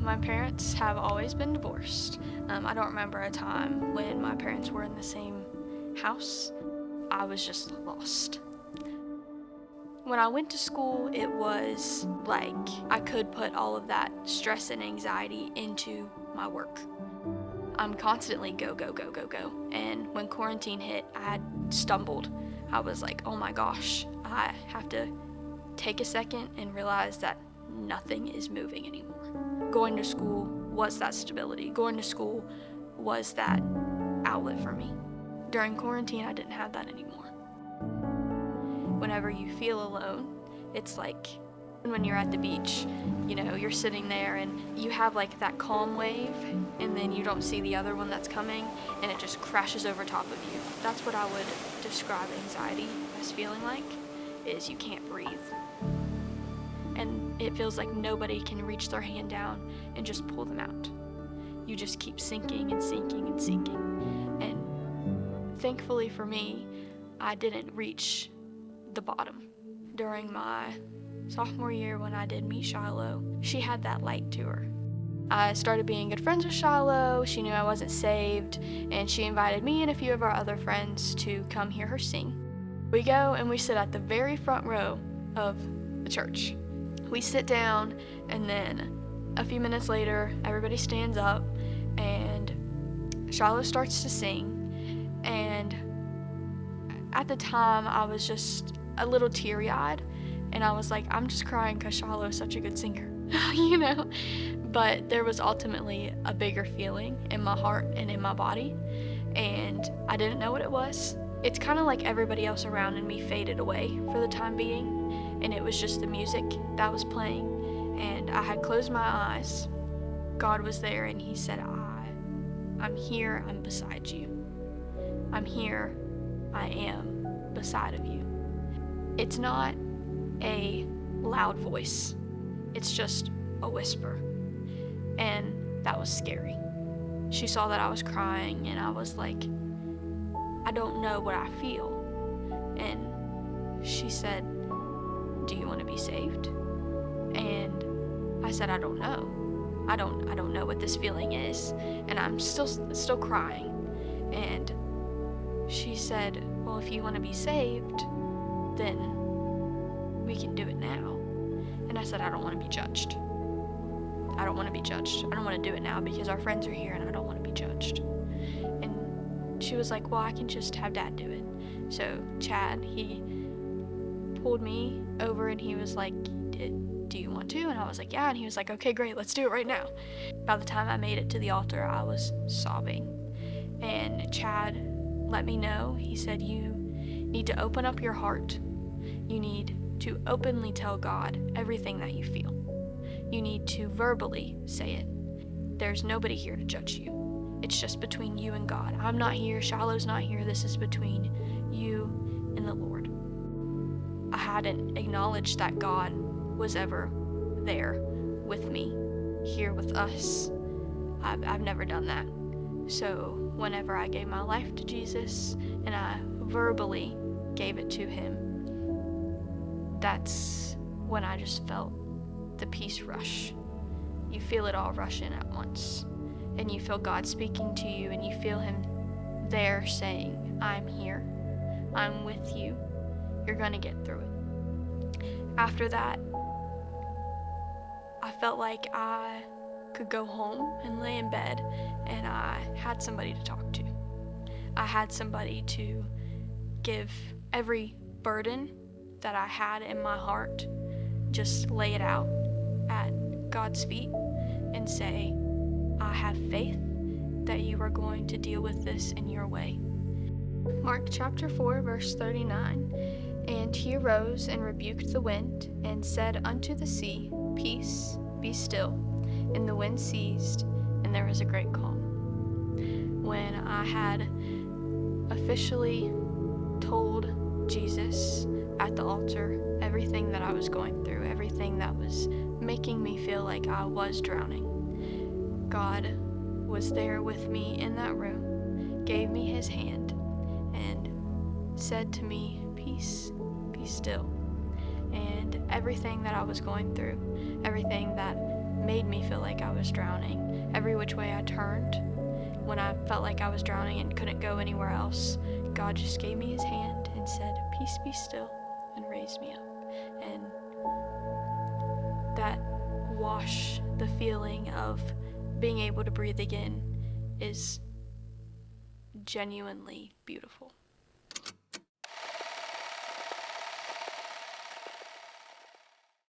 My parents have always been divorced. I don't remember a time when my parents were in the same house. I was just lost. When I went to school, it was like I could put all of that stress and anxiety into my work. I'm constantly go, go, go, go, go. And when quarantine hit, I had stumbled. I was like, oh my gosh, I have to take a second and realize that nothing is moving anymore. Going to school was that stability. Going to school was that outlet for me. During quarantine, I didn't have that anymore. Whenever you feel alone, it's like when you're at the beach, you're sitting there and you have like that calm wave, and then you don't see the other one that's coming, and it just crashes over top of you. That's what I would describe anxiety as feeling like, is you can't breathe. And it feels like nobody can reach their hand down and just pull them out. You just keep sinking and sinking and sinking. And thankfully for me, I didn't reach the bottom. During my sophomore year when I did meet Shiloh, she had that light to her. I started being good friends with Shiloh. She knew I wasn't saved, and she invited me and a few of our other friends to come hear her sing. We go and we sit at the very front row of the church. We sit down, and then a few minutes later, everybody stands up, and Shiloh starts to sing. And at the time, I was just a little teary-eyed, and I was like, I'm just crying because Shiloh is such a good singer, But there was ultimately a bigger feeling in my heart and in my body, and I didn't know what it was. It's kind of like everybody else around me faded away for the time being, and it was just the music that was playing, and I had closed my eyes. God was there, and he said, I'm here, I'm beside you. I'm here, I am beside of you. It's not a loud voice, it's just a whisper, and that was scary. She saw that I was crying, and I was like, I don't know what I feel. And she said, do you want to be saved? And I said, I don't know. I don't know what this feeling is. And I'm still crying. And she said, well, if you want to be saved, then we can do it now. And I said, I don't want to be judged. I don't want to be judged. I don't want to do it now because our friends are here and I don't want to be judged. And she was like, well, I can just have Dad do it. So Chad, he pulled me over and he was like, do you want to? And I was like, yeah. And he was like, okay, great, let's do it right now. By the time I made it to the altar, I was sobbing. And Chad let me know. He said, you need to open up your heart. You need to openly tell God everything that you feel. You need to verbally say it. There's nobody here to judge you. It's just between you and God. I'm not here, Shiloh's not here. This is between you and the Lord. I hadn't acknowledged that God was ever there with me, here with us. I've never done that. So whenever I gave my life to Jesus and I verbally gave it to him, that's when I just felt the peace rush. You feel it all rush in at once. And you feel God speaking to you, and you feel him there saying, I'm here. I'm with you. You're going to get through it. After that, I felt like I could go home and lay in bed, and I had somebody to talk to. I had somebody to give every burden that I had in my heart, just lay it out at God's feet and say, I have faith that you are going to deal with this in your way. Mark chapter 4, verse 39. And he arose and rebuked the wind and said unto the sea, Peace, be still. And the wind ceased, and there was a great calm. When I had officially told Jesus at the altar everything that I was going through, everything that was making me feel like I was drowning, God was there with me in that room, gave me his hand, and said to me, Peace, be still. And everything that I was going through, everything that made me feel like I was drowning. Every which way I turned, when I felt like I was drowning and couldn't go anywhere else, God just gave me his hand and said, "Peace, be still," and raised me up. And that wash, the feeling of being able to breathe again, is genuinely beautiful.